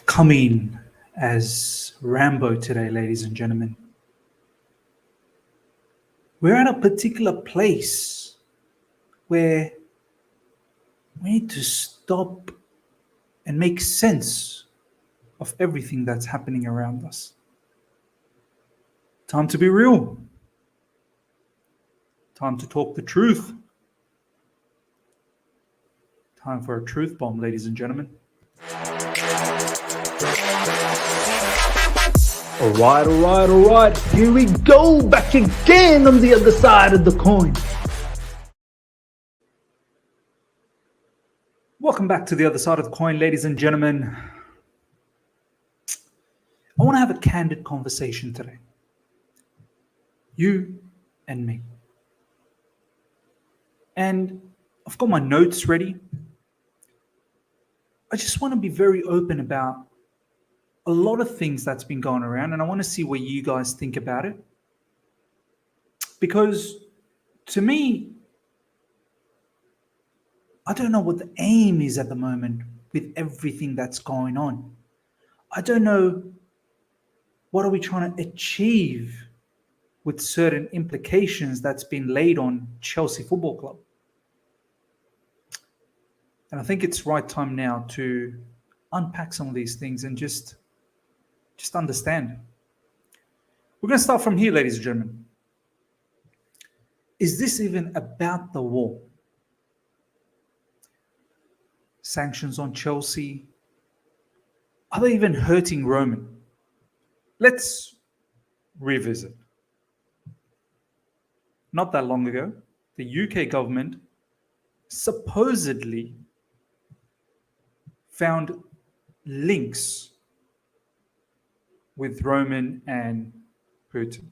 coming as Rambo today, ladies and gentlemen. We're at a particular place where we need to stop and make sense of everything that's happening around us. Time to be real. Time to talk the truth. Time for a truth bomb, ladies and gentlemen. All right. Here we go, back again on the other side of the coin. Welcome back to the other side of the coin, ladies and gentlemen. I want to have a candid conversation today. You and me. And I've got my notes ready. I just want to be very open about a lot of things that's been going around, and I want to see what you guys think about it. Because to me, I don't know what the aim is at the moment with everything that's going on. I don't know what are we trying to achieve with certain implications that's been laid on Chelsea Football Club. And I think it's right time now to unpack some of these things and just understand. We're going to start from here, ladies and gentlemen. Is this even about the war? Sanctions on Chelsea? Are they even hurting Roman? Let's revisit. Not that long ago, the UK government supposedly found links with Roman and Putin.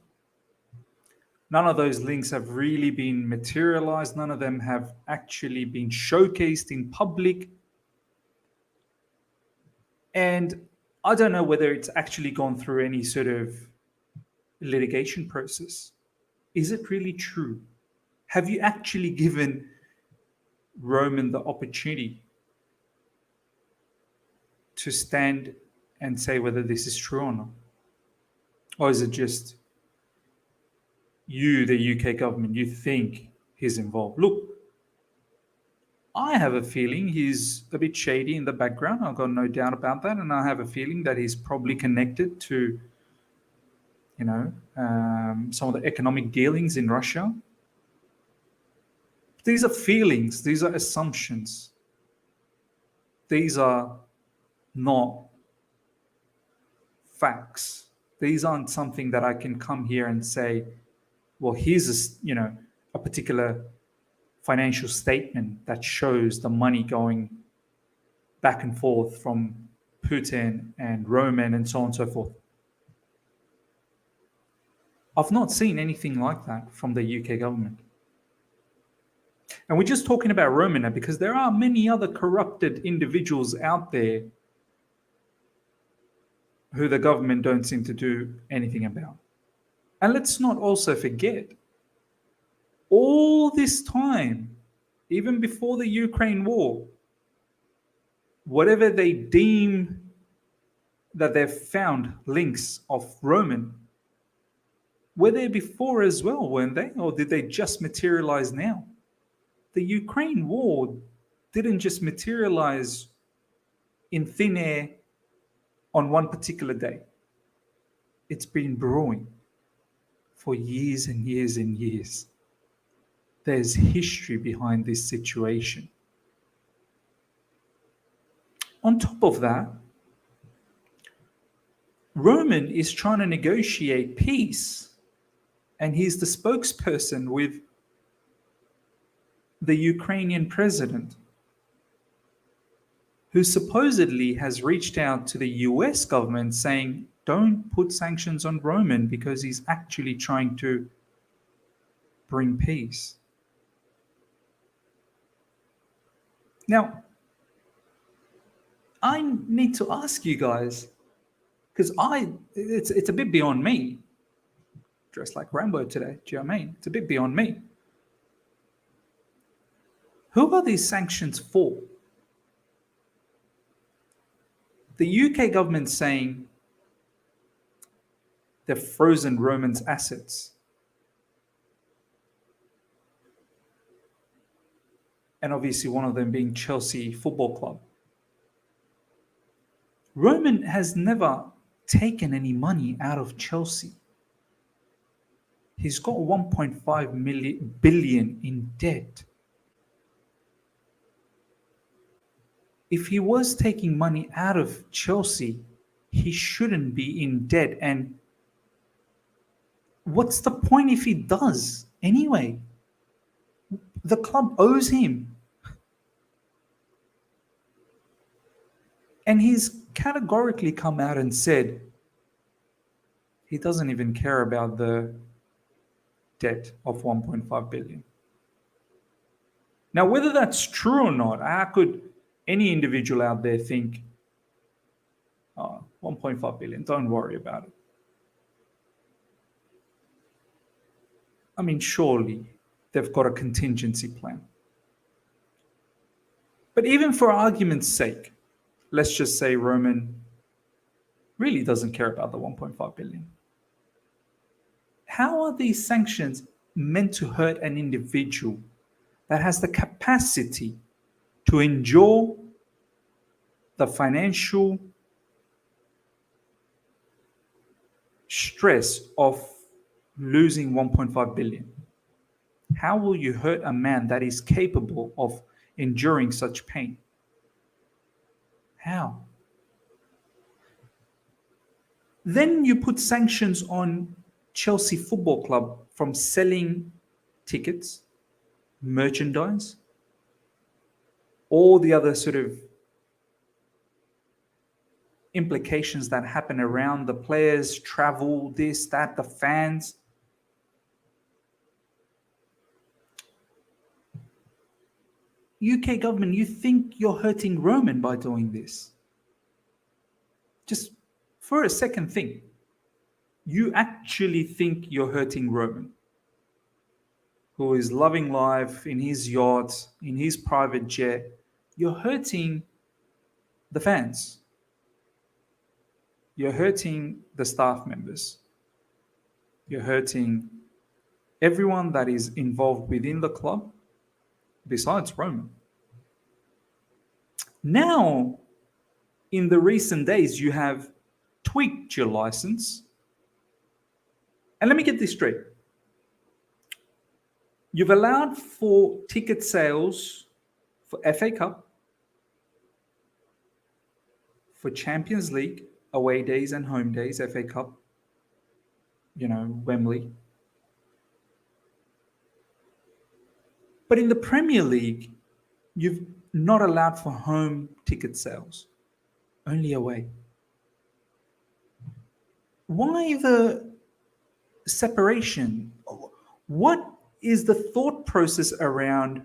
None of those links have really been materialized. None of them have actually been showcased in public. And I don't know whether it's actually gone through any sort of litigation process. Is it really true? Have you actually given Roman the opportunity to stand and say whether this is true or not? Or is it just you, the UK government, you think he's involved? Look, I have a feeling he's a bit shady in the background. I've got no doubt about that. And I have a feeling that he's probably connected to, some of the economic dealings in Russia. These are feelings. These are assumptions. These are not facts. These aren't something that I can come here and say, well, here's a particular financial statement that shows the money going back and forth from Putin and Roman and so on and so forth. I've not seen anything like that from the UK government. And we're just talking about Roman now because there are many other corrupted individuals out there who the government don't seem to do anything about. And let's not also forget, all this time, even before the Ukraine war, whatever they deem that they've found links of Roman, were there before as well, weren't they? Or did they just materialize now? The Ukraine war didn't just materialize in thin air on one particular day. It's been brewing for years and years and years. There's history behind this situation. On top of that, Roman is trying to negotiate peace, and he's the spokesperson with the Ukrainian president, who supposedly has reached out to the US government saying, don't put sanctions on Roman because he's actually trying to bring peace. Now, I need to ask you guys, because it's a bit beyond me. Dressed like Rambo today, do you know what I mean? It's a bit beyond me. Who are these sanctions for? The UK government saying they've frozen Roman's assets. And obviously one of them being Chelsea Football Club. Roman has never taken any money out of Chelsea. He's got 1.5 billion in debt. If he was taking money out of Chelsea, he shouldn't be in debt. And what's the point if he does anyway? The club owes him. And he's categorically come out and said he doesn't even care about the debt of 1.5 billion. Now, whether that's true or not, how could any individual out there think, oh, 1.5 billion, don't worry about it? I mean, surely they've got a contingency plan. But even for argument's sake, let's just say Roman really doesn't care about the 1.5 billion. How are these sanctions meant to hurt an individual that has the capacity to endure the financial stress of losing 1.5 billion? How will you hurt a man that is capable of enduring such pain? How? Then you put sanctions on Chelsea Football Club from selling tickets, merchandise, all the other sort of implications that happen around the players, travel, this, that, the fans. UK government, you think you're hurting Roman by doing this? Just for a second think. You actually think you're hurting Roman, who is loving life in his yacht, in his private jet. You're hurting the fans. You're hurting the staff members. You're hurting everyone that is involved within the club, besides Roman. Now, in the recent days, you have tweaked your license. And let me get this straight. You've allowed for ticket sales for FA Cup, for Champions League, away days and home days, FA Cup, Wembley. But in the Premier League, you've not allowed for home ticket sales, only away. Why the separation? What is the thought process around,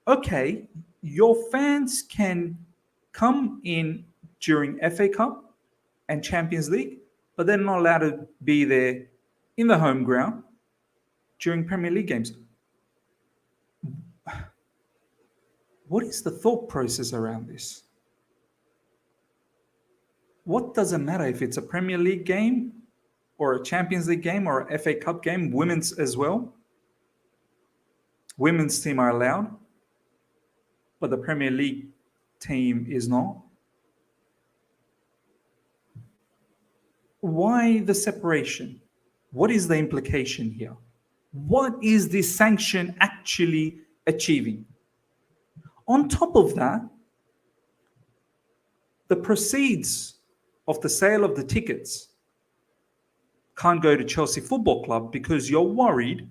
okay, your fans can come in during FA Cup and Champions League, but they're not allowed to be there in the home ground during Premier League games? What is the thought process around this? What does it matter if it's a Premier League game or a Champions League game or a FA Cup game, women's as well? Women's team are allowed, but the Premier League team is not. Why the separation? What is the implication here? What is this sanction actually achieving? On top of that, the proceeds of the sale of the tickets can't go to Chelsea Football Club because you're worried,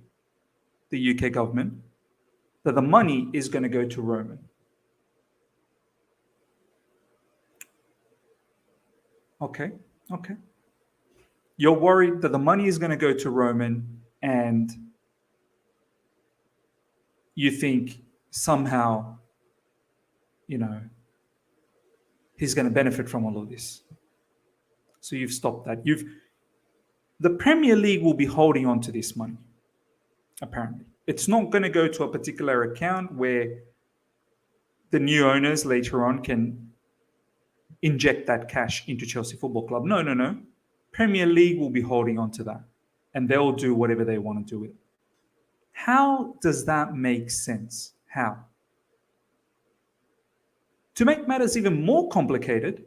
the UK government, that the money is going to go to Roman. Okay. You're worried that the money is going to go to Roman, and you think somehow, he's going to benefit from all of this. So you've stopped that. The Premier League will be holding on to this money, apparently. It's not going to go to a particular account where the new owners later on can inject that cash into Chelsea Football Club. No, no, no. Premier League will be holding on to that, and they'll do whatever they want to do with it. How does that make sense? How? To make matters even more complicated,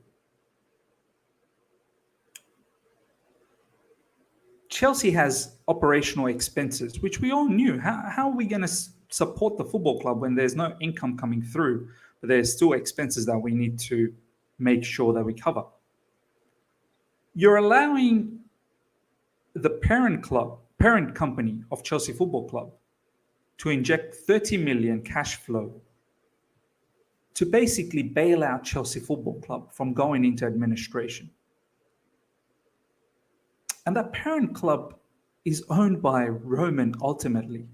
Chelsea has operational expenses, which we all knew. How are we going to support the football club when there's no income coming through, but there's still expenses that we need to make sure that we cover? You're allowing the parent company of Chelsea Football Club to inject 30 million cash flow to basically bail out Chelsea Football Club from going into administration. And that parent club is owned by Roman ultimately.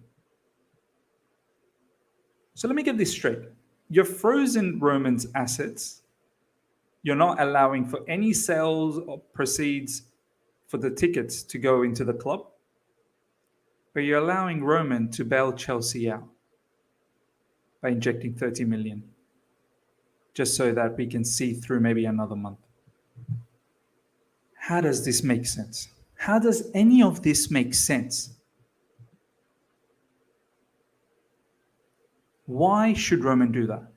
So let me get this straight. You're frozen Roman's assets. You're not allowing for any sales or proceeds for the tickets to go into the club. But you're allowing Roman to bail Chelsea out by injecting 30 million, just so that we can see through maybe another month. How does this make sense? How does any of this make sense? Why should Roman do that?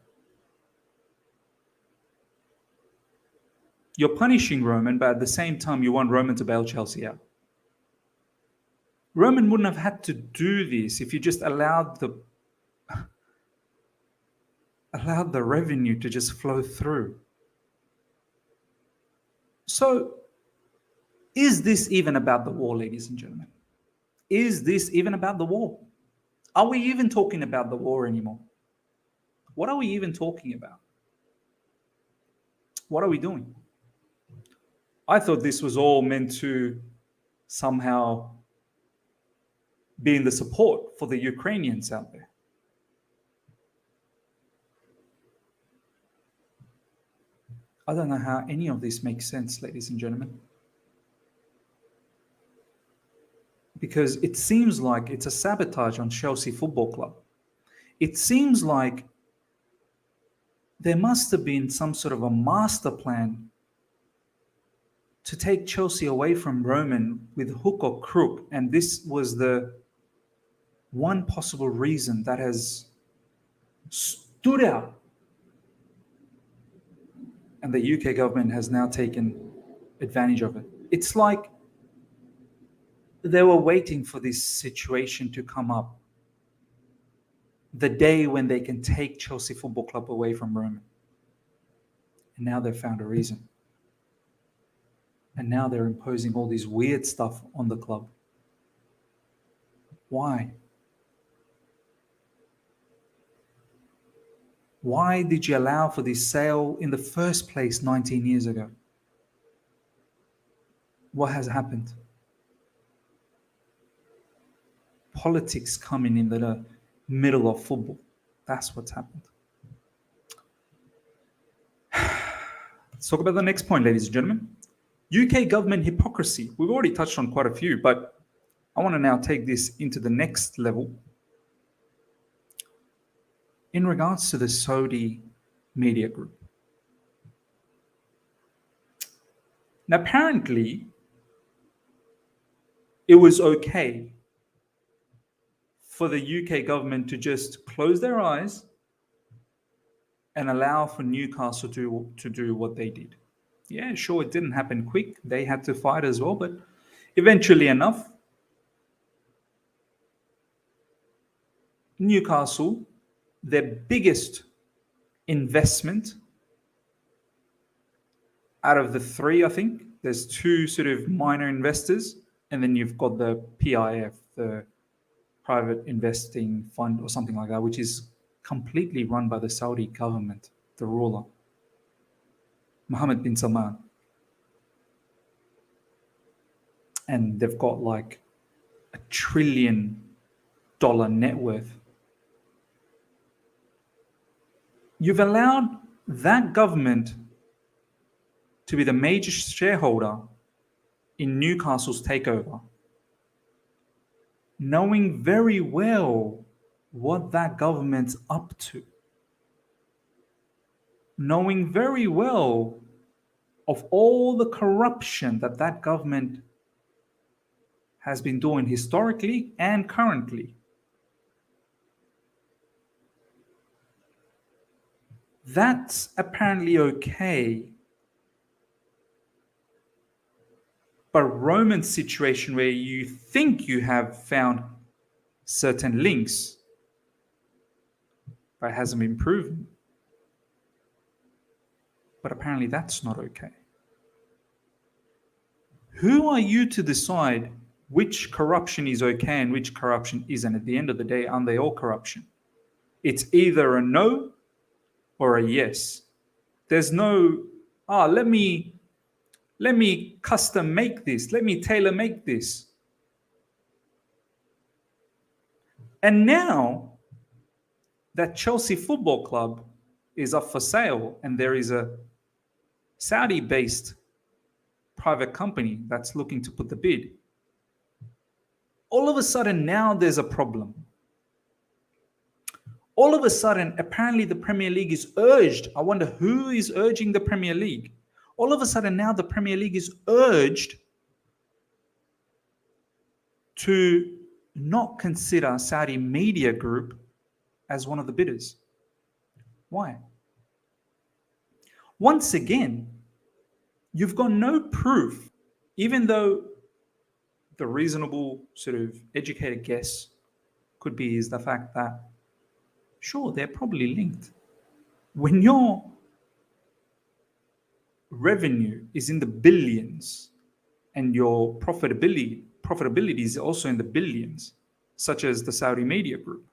You're punishing Roman, but at the same time, you want Roman to bail Chelsea out. Roman wouldn't have had to do this if you just allowed the revenue to just flow through. So, is this even about the war, ladies and gentlemen? Is this even about the war? Are we even talking about the war anymore? What are we even talking about? What are we doing? I thought this was all meant to somehow be in the support for the Ukrainians out there. I don't know how any of this makes sense, ladies and gentlemen. Because it seems like it's a sabotage on Chelsea Football Club. It seems like there must have been some sort of a master plan to take Chelsea away from Roman with hook or crook. And this was the one possible reason that has stood out. And the UK government has now taken advantage of it. It's like they were waiting for this situation to come up, the day when they can take Chelsea Football Club away from Roman. And now they've found a reason. And now they're imposing all this weird stuff on the club. Why? Why did you allow for this sale in the first place 19 years ago? What has happened? Politics coming in the middle of football. That's what's happened. Let's talk about the next point, ladies and gentlemen. UK government hypocrisy. We've already touched on quite a few, but I want to now take this into the next level. In regards to the Saudi media group. Now, apparently, it was okay for the UK government to just close their eyes and allow for Newcastle to do what they did. Yeah, sure, it didn't happen quick. They had to fight as well, but eventually enough, Newcastle, their biggest investment out of the three, I think, there's two sort of minor investors, and then you've got the PIF, the private investing fund or something like that, which is completely run by the Saudi government, the ruler, Mohammed bin Salman. And they've got like $1 trillion net worth. You've allowed that government to be the major shareholder in Newcastle's takeover, knowing very well what that government's up to, knowing very well of all the corruption that that government has been doing historically and currently, that's apparently okay. But Roman's situation, where you think you have found certain links, but it hasn't been proven, but apparently that's not okay. Who are you to decide which corruption is okay and which corruption isn't? At the end of the day, aren't they all corruption? It's either a no or a yes. There's no, let me custom make this. Let me tailor make this. And now that Chelsea Football Club is up for sale and there is a Saudi-based private company that's looking to put the bid, all of a sudden now there's a problem. All of a sudden, apparently the Premier League is urged. I wonder who is urging the Premier League. All of a sudden now the Premier League is urged to not consider Saudi Media Group as one of the bidders. Why? Once again, you've got no proof, even though the reasonable sort of educated guess could be is the fact that, sure, they're probably linked. When your revenue is in the billions and your profitability is also in the billions, such as the Saudi Media Group,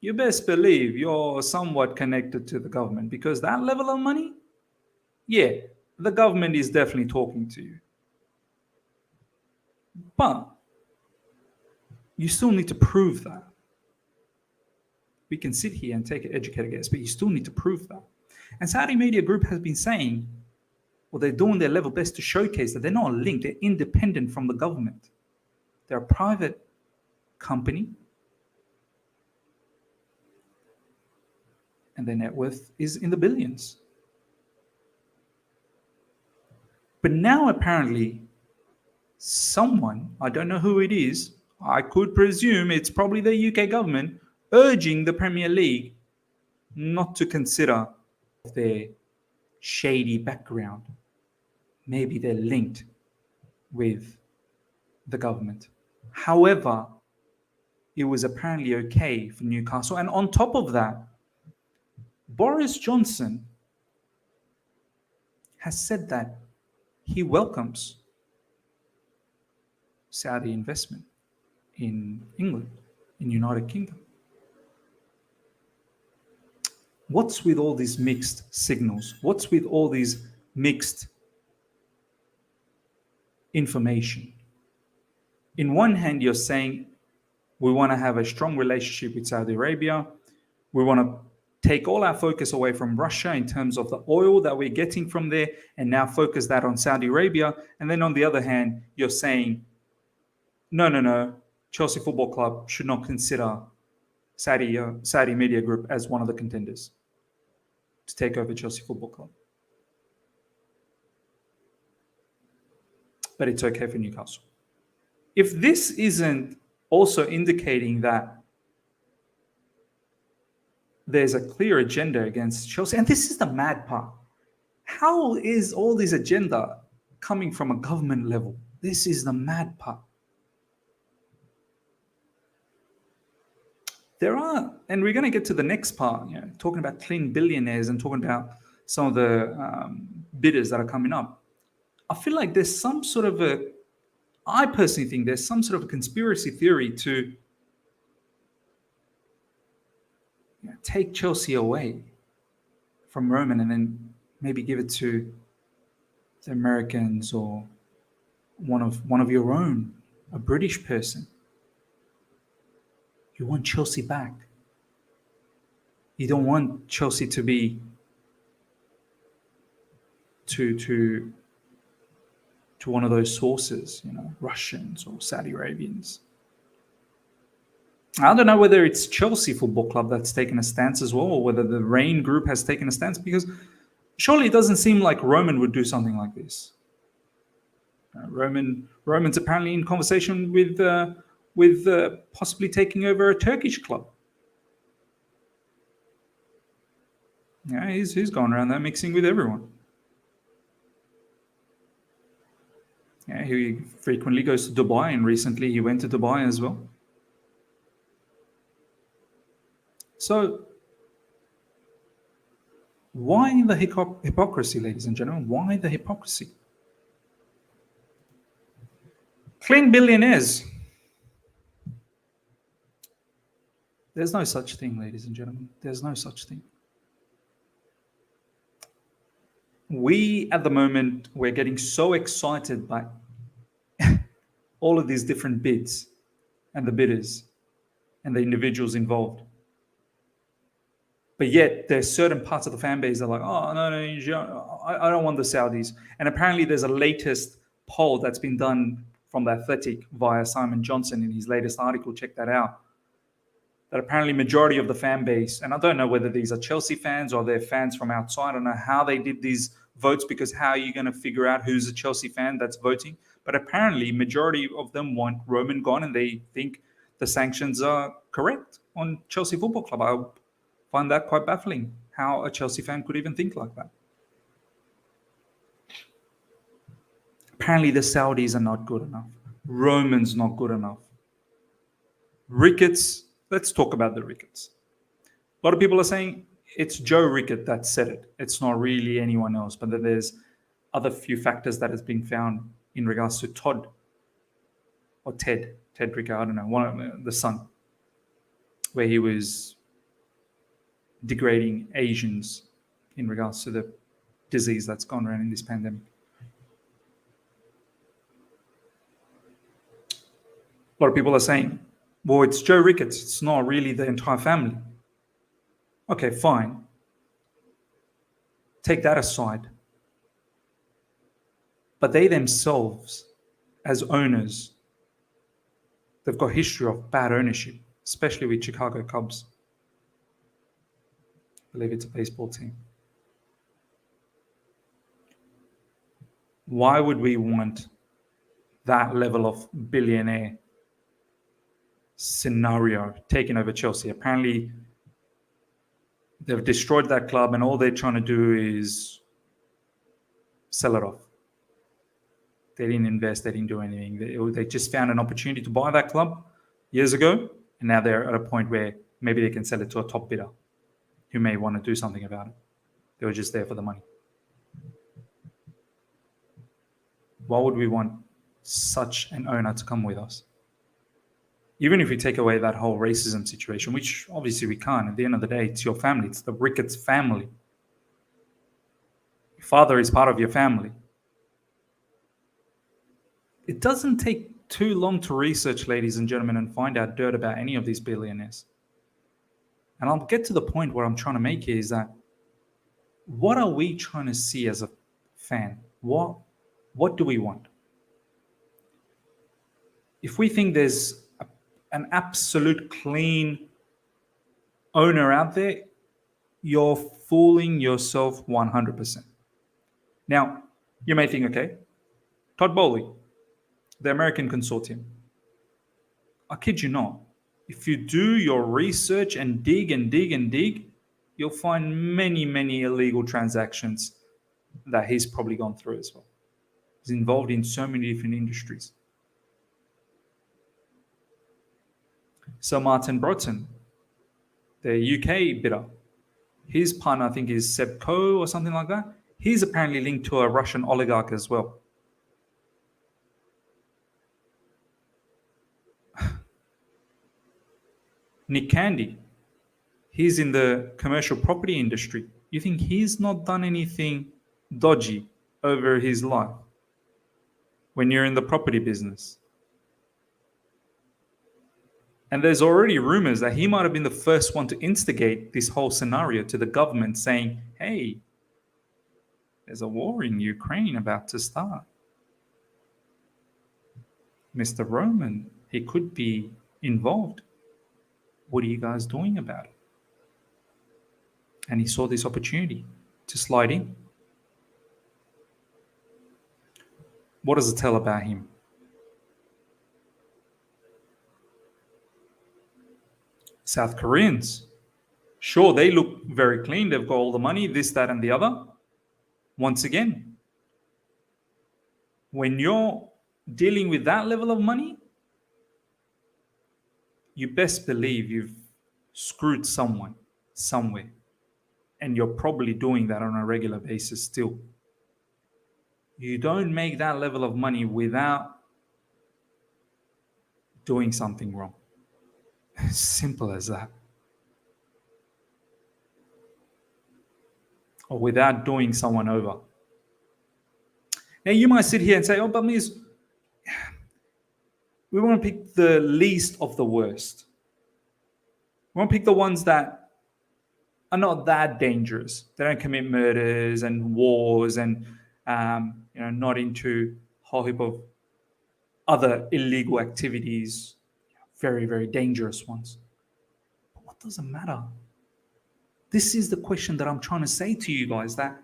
you best believe you're somewhat connected to the government, because that level of money, yeah, the government is definitely talking to you. But you still need to prove that. We can sit here and take an educated guess, but you still need to prove that. And Saudi Media Group has been saying, well, they're doing their level best to showcase that they're not linked, they're independent from the government. They're a private company, and their net worth is in the billions. But now apparently someone, I don't know who it is, I could presume it's probably the UK government, urging the Premier League not to consider their shady background. Maybe they're linked with the government. However, it was apparently okay for Newcastle. And on top of that, Boris Johnson has said that he welcomes Saudi investment in England, in United Kingdom. What's with all these mixed signals? What's with all these mixed information? In one hand, you're saying we want to have a strong relationship with Saudi Arabia. We want to take all our focus away from Russia in terms of the oil that we're getting from there and now focus that on Saudi Arabia. And then on the other hand, you're saying, no, Chelsea Football Club should not consider Saudi Media Group as one of the contenders to take over Chelsea Football Club. But it's okay for Newcastle. If this isn't also indicating that there's a clear agenda against Chelsea, and this is the mad part. How is all this agenda coming from a government level? This is the mad part. There are, and we're going to get to the next part, talking about clean billionaires and talking about some of the bidders that are coming up. I feel like there's some sort of I personally think there's some sort of a conspiracy theory to take Chelsea away from Roman and then maybe give it to the Americans or one of your own, a British person. You want Chelsea back. You don't want Chelsea to be to one of those sources, Russians or Saudi Arabians. I don't know whether it's Chelsea Football Club that's taken a stance as well, or whether the Rain Group has taken a stance, because Surely it doesn't seem like Roman would do something like this. Roman's apparently in conversation with possibly taking over a Turkish club. Yeah, he's gone around there mixing with everyone. Yeah, he frequently goes to Dubai, and recently he went to Dubai as well. So, why the hypocrisy, ladies and gentlemen? Why the hypocrisy? Clean billionaires. There's no such thing, ladies and gentlemen. There's no such thing. We, at the moment, we're getting so excited by all of these different bids and the bidders and the individuals involved. But yet, there's certain parts of the fan base that are like, oh, no, I don't want the Saudis. And apparently, there's a latest poll that's been done from The Athletic via Simon Johnson in his latest article. Check that out. That apparently majority of the fan base, and I don't know whether these are Chelsea fans or they're fans from outside. I don't know how they did these votes, because how are you going to figure out who's a Chelsea fan that's voting? But apparently majority of them want Roman gone, and they think the sanctions are correct on Chelsea Football Club. I find that quite baffling, how a Chelsea fan could even think like that. Apparently the Saudis are not good enough. Roman's not good enough. Ricketts, let's talk about the Ricketts. A lot of people are saying it's Joe Rickett that said it. It's not really anyone else, but then there's other few factors that has been found in regards to Todd or Ted Rickett, I don't know, one of the son, where he was degrading Asians in regards to the disease that's gone around in this pandemic. A lot of people are saying, well, it's Joe Ricketts. It's not really the entire family. Okay, fine. Take that aside. But they themselves, as owners, they've got a history of bad ownership, especially with Chicago Cubs. I believe it's a baseball team. Why would we want that level of billionaire scenario taking over Chelsea? Apparently, they've destroyed that club, and all they're trying to do is sell it off. They didn't invest. They didn't do anything. They just found an opportunity to buy that club years ago, and now they're at a point where maybe they can sell it to a top bidder who may want to do something about it. They were just there for the money. Why would we want such an owner to come with us? Even if we take away that whole racism situation, which obviously we can't. At the end of the day, it's your family. It's the Ricketts family. Your father is part of your family. It doesn't take too long to research, ladies and gentlemen, and find out dirt about any of these billionaires. And I'll get to the point where I'm trying to make here is that what are we trying to see as a fan? What do we want? If we think there's an absolute clean owner out there, you're fooling yourself 100%. Now, you may think, okay, Todd Bowley, the American consortium. I kid you not. If you do your research and dig and dig and dig, you'll find many, many illegal transactions that he's probably gone through as well. He's involved in so many different industries. Sir Martin Broughton, the UK bidder, his partner, I think, is Seb Coe or something like that. He's apparently linked to a Russian oligarch as well. Nick Candy, he's in the commercial property industry. You think he's not done anything dodgy over his life when you're in the property business? And there's already rumors that he might have been the first one to instigate this whole scenario to the government, saying, hey, there's a war in Ukraine about to start. Mr. Roman, he could be involved. What are you guys doing about it? And he saw this opportunity to slide in. What does it tell about him? South Koreans, sure, they look very clean. They've got all the money, this, that, and the other. Once again, when you're dealing with that level of money, you best believe you've screwed someone somewhere. And you're probably doing that on a regular basis still. You don't make that level of money without doing something wrong. Simple as that. Or without doing someone over. Now you might sit here and say, oh, but Miz, we want to pick the least of the worst. We want to pick the ones that are not that dangerous. They don't commit murders and wars and not into a whole heap of other illegal activities, very, very dangerous ones. But what does it matter? This is the question that I'm trying to say to you guys, that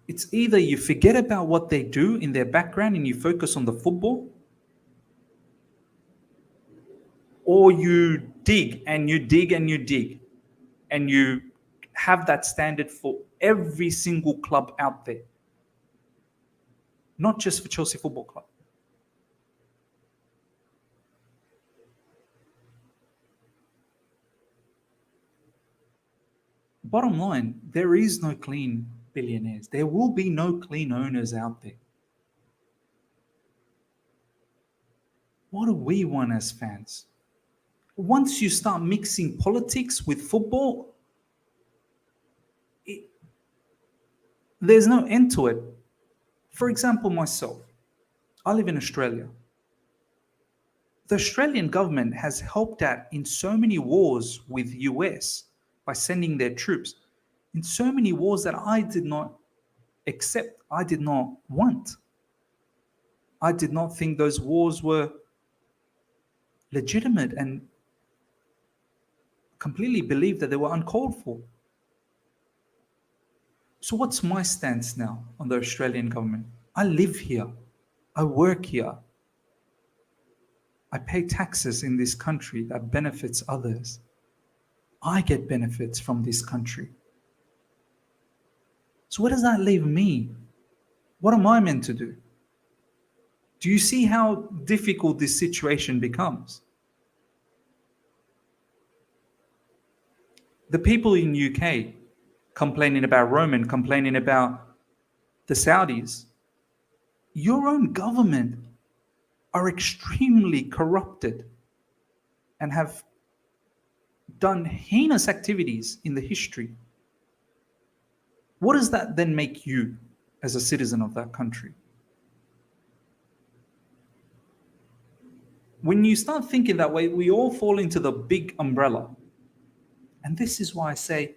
it's either you forget about what they do in their background and you focus on the football, or you dig and you dig and you dig and you have that standard for every single club out there, not just for Chelsea Football Club. Bottom line, there is no clean billionaires. There will be no clean owners out there. What do we want as fans? Once you start mixing politics with football, there's no end to it. For example, myself, I live in Australia. The Australian government has helped out in so many wars with US by sending their troops, in so many wars that I did not accept, I did not want. I did not think those wars were legitimate and completely believed that they were uncalled for. So what's my stance now on the Australian government? I live here. I work here. I pay taxes in this country that benefits others. I get benefits from this country. So where does that leave me? What am I meant to do? Do you see how difficult this situation becomes? The people in UK complaining about Roman, complaining about the Saudis, your own government are extremely corrupted and have done heinous activities in the history. What does that then make you as a citizen of that country? When you start thinking that way, we all fall into the big umbrella. And this is why I say,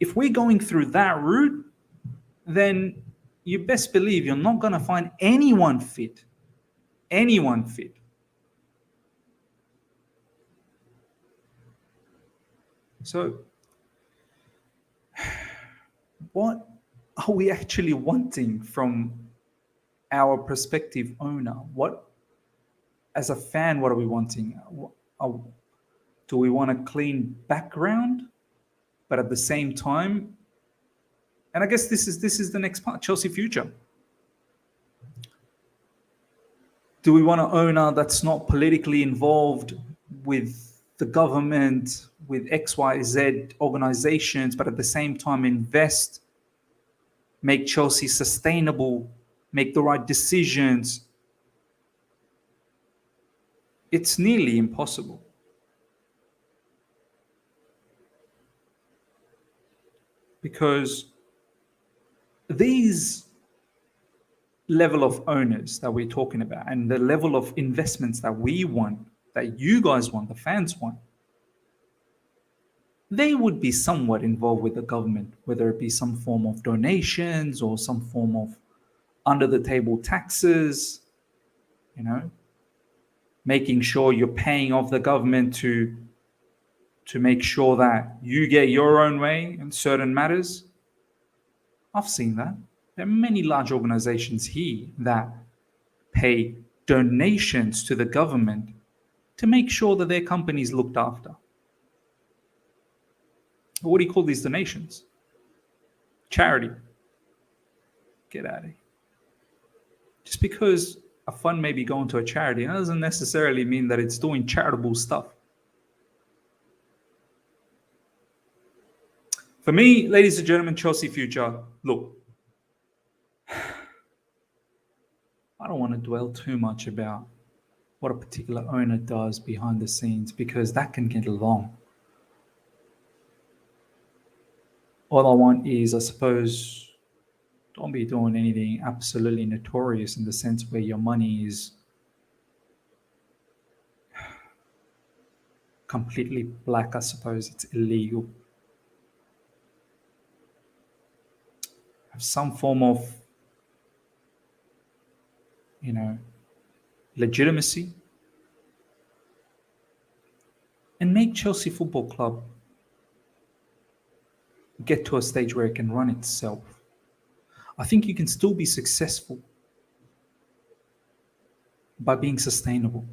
if we're going through that route, then you best believe you're not going to find anyone fit. Anyone fit. So, what are we actually wanting from our prospective owner? What, as a fan, what are we wanting? Do we want a clean background, but at the same time, and I guess this is the next part, Chelsea future. Do we want an owner that's not politically involved with the government, with XYZ organizations, but at the same time invest, make Chelsea sustainable, make the right decisions? It's nearly impossible. Because these level of owners that we're talking about and the level of investments that we want, that you guys want, the fans want, they would be somewhat involved with the government, whether it be some form of donations or some form of under the table taxes, making sure you're paying off the government to make sure that you get your own way in certain matters. I've seen that. There are many large organizations here that pay donations to the government to make sure that their company is looked after. What do you call these donations? Charity. Get out of here. Just because a fund may be going to a charity, that doesn't necessarily mean that it's doing charitable stuff. For me, ladies and gentlemen, Chelsea future, look, I don't want to dwell too much about what a particular owner does behind the scenes, because that can get long. All I want is, I suppose, don't be doing anything absolutely notorious in the sense where your money is completely black. I suppose it's illegal. Have some form of, legitimacy, and make Chelsea Football Club get to a stage where it can run itself. I think you can still be successful by being sustainable.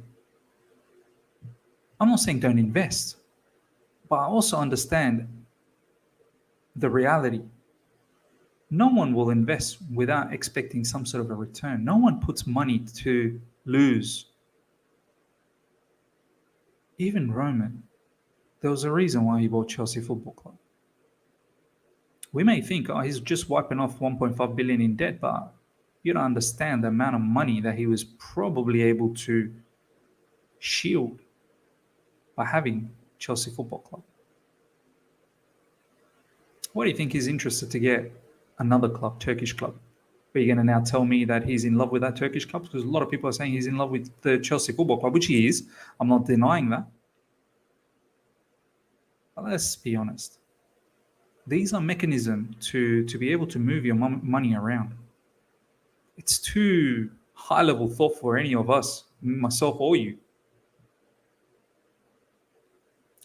I'm not saying don't invest, but I also understand the reality. No one will invest without expecting some sort of a return. No one puts money to lose. Even Roman, there was a reason why he bought Chelsea Football Club. We may think, he's just wiping off 1.5 billion in debt, but you don't understand the amount of money that he was probably able to shield by having Chelsea Football Club. What do you think he's interested to get another club, Turkish club? Are you going to now tell me that he's in love with that Turkish club? Because a lot of people are saying he's in love with the Chelsea Football Club, which he is. I'm not denying that. But let's be honest. These are mechanisms to be able to move your money around. It's too high-level thought for any of us, myself or you.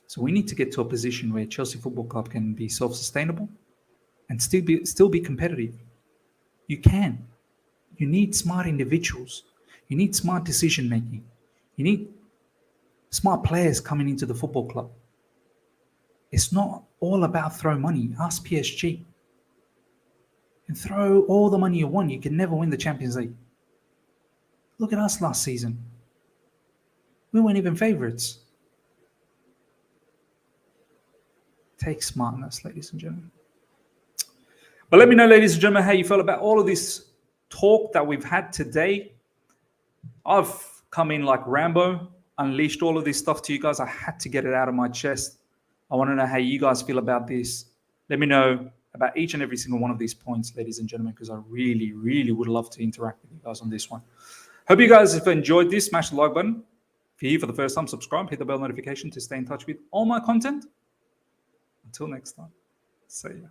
So we need to get to a position where Chelsea Football Club can be self-sustainable and still be competitive. You can. You need smart individuals. You need smart decision-making. You need smart players coming into the football club. It's not all about throw money. Ask PSG. And throw all the money you want. You can never win the Champions League. Look at us last season. We weren't even favourites. Take smartness, ladies and gentlemen. But let me know, ladies and gentlemen, how you felt about all of this talk that we've had today. I've come in like Rambo, unleashed all of this stuff to you guys. I had to get it out of my chest. I want to know how you guys feel about this. Let me know about each and every single one of these points, ladies and gentlemen, because I really, really would love to interact with you guys on this one. Hope you guys have enjoyed this. Smash the like button. If you're here for the first time, subscribe, hit the bell notification to stay in touch with all my content. Until next time, see ya.